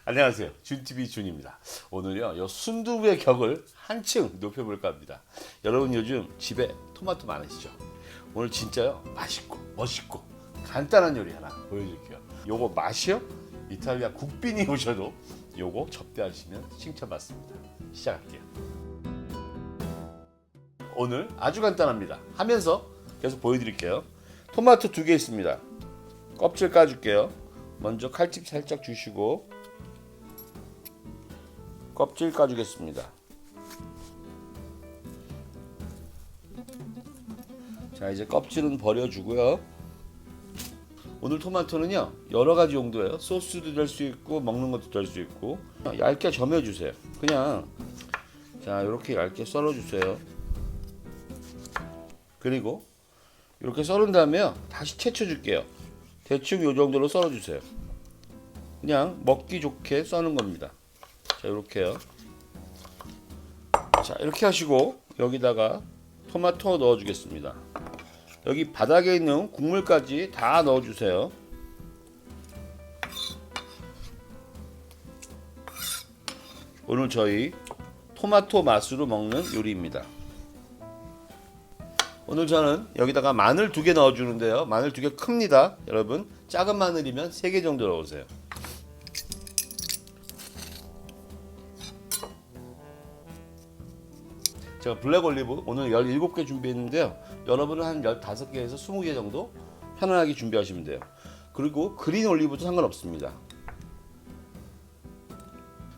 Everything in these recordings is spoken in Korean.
안녕하세요. 준TV 준입니다. 오늘요, 요 순두부의 격을 한층 높여볼까 합니다. 여러분 요즘 집에 토마토 많으시죠? 오늘 진짜요, 맛있고 멋있고 간단한 요리 하나 보여드릴게요. 요거 맛이요? 이탈리아 국빈이 오셔도 요거 접대하시면 칭찬받습니다. 시작할게요. 오늘 아주 간단합니다. 하면서 계속 보여드릴게요. 토마토 2개 있습니다. 껍질 까줄게요. 먼저 칼집 살짝 주시고 껍질 까주겠습니다. 자, 이제 껍질은 버려주고요. 오늘 토마토는요, 여러 가지 용도예요. 소스도 될 수 있고 먹는 것도 될 수 있고. 얇게 점여주세요. 그냥 자, 이렇게 얇게 썰어주세요. 그리고 이렇게 썰은 다음에요, 다시 채쳐줄게요. 대충 이 정도로 썰어주세요. 그냥 먹기 좋게 써는 겁니다. 자, 이렇게요. 자, 이렇게 하시고 여기다가 토마토 넣어주겠습니다. 여기 바닥에 있는 국물까지 다 넣어주세요. 오늘 저희 토마토 맛으로 먹는 요리입니다. 오늘 저는 여기다가 마늘 2개 넣어주는데요. 마늘 2개 큽니다. 여러분 작은 마늘이면 3개 정도 넣으세요. 제가 블랙 올리브 오늘 17개 준비했는데요. 여러분은 한 15개에서 20개 정도 편안하게 준비하시면 돼요. 그리고 그린 올리브도 상관없습니다.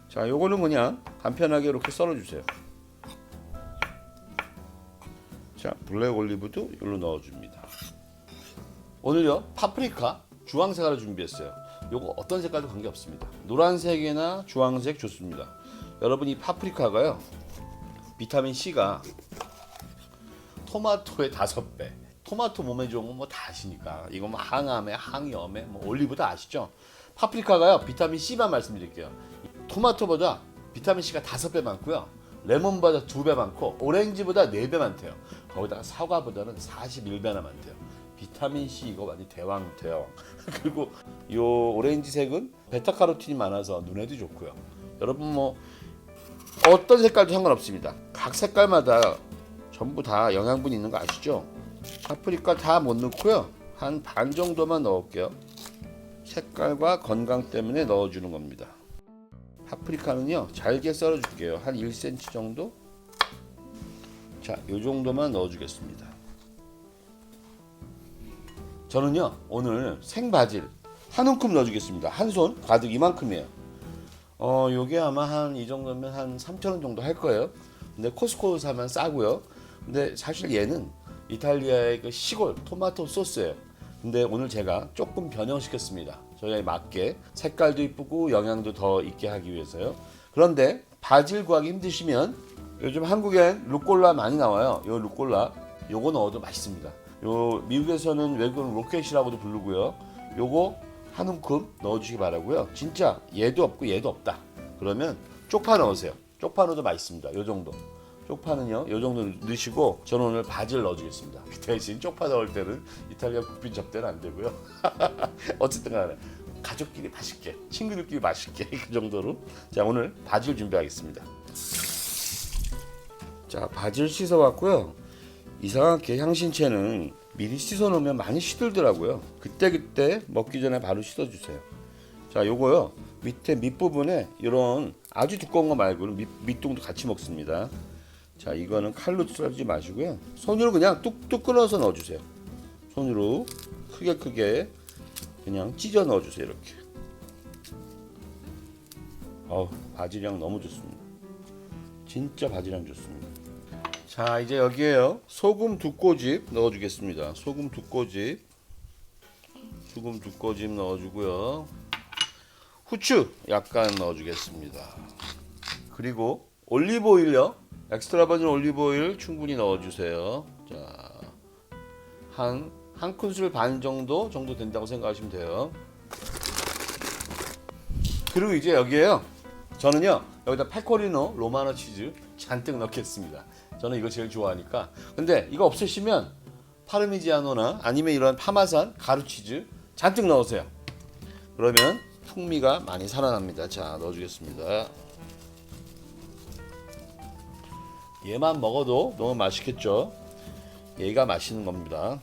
자, 요거는 그냥 간편하게 이렇게 썰어주세요. 자, 블랙 올리브도 여기로 넣어줍니다. 오늘요, 파프리카 주황색으로 준비했어요. 요거 어떤 색깔도 관계없습니다. 노란색이나 주황색 좋습니다. 여러분, 이 파프리카가요, 비타민 C가 토마토의 5배. 토마토 몸에 좋은 건 뭐 다 아시니까. 이거 뭐 항암에, 항염에, 뭐 올리브 다 아시죠? 파프리카가요, 비타민 C만 말씀드릴게요. 토마토보다 비타민 C가 5배 많고요. 레몬보다 2배 많고 오렌지보다 4배 많대요. 거기다가 사과보다는 41배나 많대요. 비타민 C 이거 완전 대왕. 그리고 요 오렌지색은 베타카로틴이 많아서 눈에도 좋고요. 여러분 뭐 어떤 색깔도 상관없습니다. 각 색깔마다 전부 다 영양분이 있는 거 아시죠? 파프리카 다 못 넣고요. 한 반 정도만 넣을게요. 색깔과 건강 때문에 넣어주는 겁니다. 파프리카는요, 잘게 썰어줄게요. 한 1cm 정도? 자, 요 정도만 넣어주겠습니다. 저는요, 오늘 생바질 한 움큼 넣어주겠습니다. 한 손 가득 이만큼이에요. 요게 아마 한 이 정도면 한 3,000원 정도 할 거예요. 근데 코스코 사면 싸고요. 근데 사실 얘는 이탈리아의 그 시골 토마토 소스예요. 근데 오늘 제가 조금 변형시켰습니다. 저희에 맞게 색깔도 이쁘고 영양도 더 있게 하기 위해서요. 그런데 바질 구하기 힘드시면 요즘 한국엔 루꼴라 많이 나와요. 요 루꼴라 요거 넣어도 맛있습니다. 요 미국에서는 외국은 로켓이라고도 부르고요. 요거 한 움큼 넣어주시기 바라고요. 진짜 얘도 없고 얘도 없다. 그러면 쪽파 넣으세요. 쪽파 넣어도 맛있습니다. 요 정도. 쪽파는요, 요 정도 넣으시고 저는 오늘 바질 넣어주겠습니다. 그 대신 쪽파 넣을 때는 이탈리아 국빈 접대는 안 되고요. 어쨌든 간에 가족끼리 맛있게, 친구들끼리 맛있게 그 정도로. 자, 오늘 바질 준비하겠습니다. 자, 바질 씻어왔고요. 이상하게 향신채는 미리 씻어 놓으면 많이 시들더라고요. 그때 먹기 전에 바로 씻어 주세요. 자, 요거요, 밑에 밑부분에 이런 아주 두꺼운 거 말고는 밑둥도 같이 먹습니다. 자, 이거는 칼로 썰지 마시고요. 손으로 그냥 뚝뚝 끊어서 넣어주세요. 손으로 크게 그냥 찢어 넣어주세요. 이렇게. 바질향 너무 좋습니다. 진짜 바질향 좋습니다. 자, 이제 여기에요, 소금 2꼬집 넣어주겠습니다. 소금 2꼬집 넣어주고요. 후추 약간 넣어주겠습니다. 그리고 올리브 오일요, 엑스트라 버진 올리브 오일 충분히 넣어주세요. 자, 한 큰술 반 정도 된다고 생각하시면 돼요. 그리고 이제 여기에요, 저는요, 여기다 페코리노 로마노 치즈 잔뜩 넣겠습니다. 저는 이거 제일 좋아하니까. 근데 이거 없으시면 파르미지아노나 아니면 이런 파마산 가루 치즈 잔뜩 넣으세요. 그러면 풍미가 많이 살아납니다. 자, 넣어주겠습니다. 얘만 먹어도 너무 맛있겠죠? 얘가 맛있는 겁니다.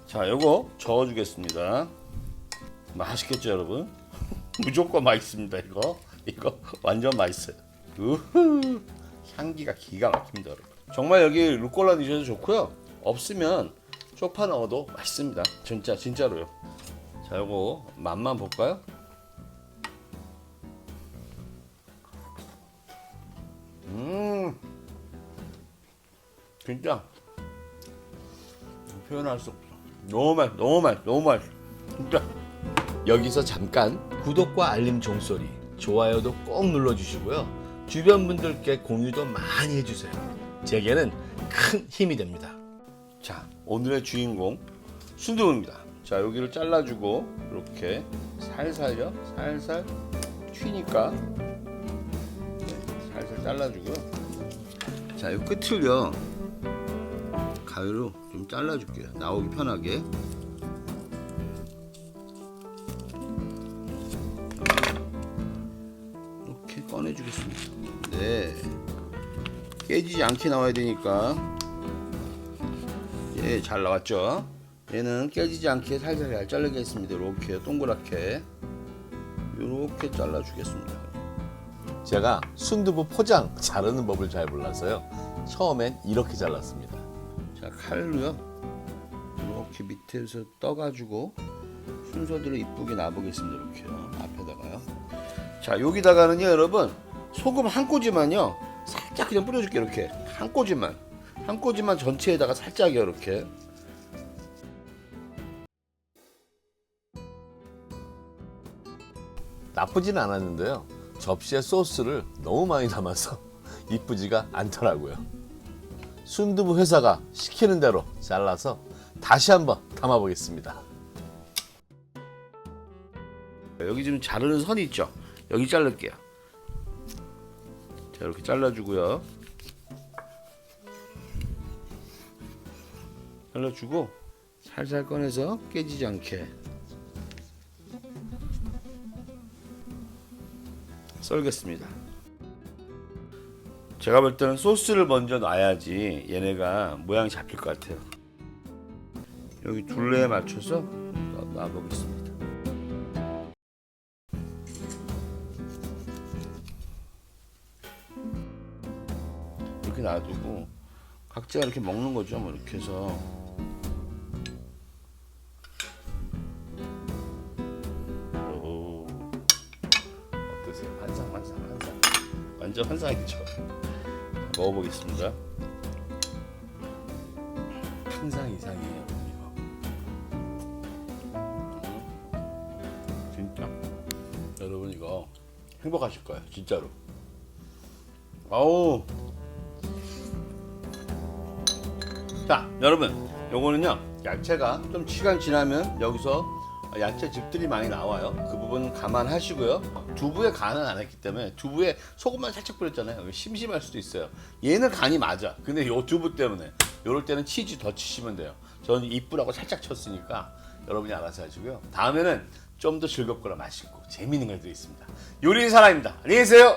자, 요거 저어주겠습니다. 맛있겠죠, 여러분? 무조건 맛있습니다. 이거 완전 맛있어요. 우후, 향기가 기가 막힙니다, 여러분. 정말 여기 루꼴라 넣으셔도 좋고요. 없으면 쪽파 넣어도 맛있습니다. 진짜로요. 자, 요거 맛만 볼까요? 진짜 표현할 수 없어. 너무 맛있어. 진짜. 여기서 잠깐 구독과 알림 종소리, 좋아요도 꼭 눌러주시고요. 주변 분들께 공유도 많이 해주세요. 제게는 큰 힘이 됩니다. 자, 오늘의 주인공 순두부입니다. 자, 여기를 잘라주고 이렇게 살살 튀니까 살살 잘라주고요. 자, 이 끝을요 가위로 좀 잘라줄게요. 나오기 편하게. 이렇게 꺼내주겠습니다. 네, 깨지지 않게 나와야 되니까. 예, 잘 나왔죠? 얘는 깨지지 않게 살살 잘 자르겠습니다. 이렇게 동그랗게 이렇게 잘라주겠습니다. 제가 순두부 포장 자르는 법을 잘 몰라서요. 처음엔 이렇게 잘랐습니다. 자, 칼로요 이렇게 밑에서 떠가지고 순서대로 이쁘게 놔보겠습니다. 이렇게요, 앞에다가요. 자, 여기다가는요 여러분 소금 한 꼬지만요 살짝 그냥 뿌려줄게요. 이렇게 한 꼬지만 전체에다가 살짝이요. 이렇게. 나쁘진 않았는데요. 접시에 소스를 너무 많이 담아서 이쁘지가 않더라고요. 순두부 회사가 시키는 대로 잘라서 다시 한번 담아 보겠습니다. 여기 지금 자르는 선이 있죠? 여기 자를게요. 자, 이렇게 잘라주고요. 잘라주고 살살 꺼내서 깨지지 않게 썰겠습니다. 제가 볼 때는 소스를 먼저 놔야지 얘네가 모양이 잡힐 것 같아요. 여기 둘레에 맞춰서 놔보겠습니다. 이렇게 놔두고 각자가 이렇게 먹는 거죠. 뭐 이렇게 해서. 오, 어떠세요? 환상. 완전 환상이죠. 먹어보겠습니다. 상상 이상이에요, 이거. 진짜. 여러분 이거 행복하실 거예요, 진짜로. 아우. 자, 여러분, 요거는요 야채가 좀 시간 지나면 여기서 야채 즙들이 많이 나와요. 그 부분 감안하시고요. 두부에 간은 안 했기 때문에 두부에 소금만 살짝 뿌렸잖아요. 심심할 수도 있어요. 얘는 간이 맞아. 근데 요 두부 때문에 요럴 때는 치즈 더 치시면 돼요. 저는 이쁘라고 살짝 쳤으니까 여러분이 알아서 하시고요. 다음에는 좀 더 즐겁거나 맛있고 재미있는 걸 드리겠습니다. 요리의 사람입니다. 안녕히 계세요.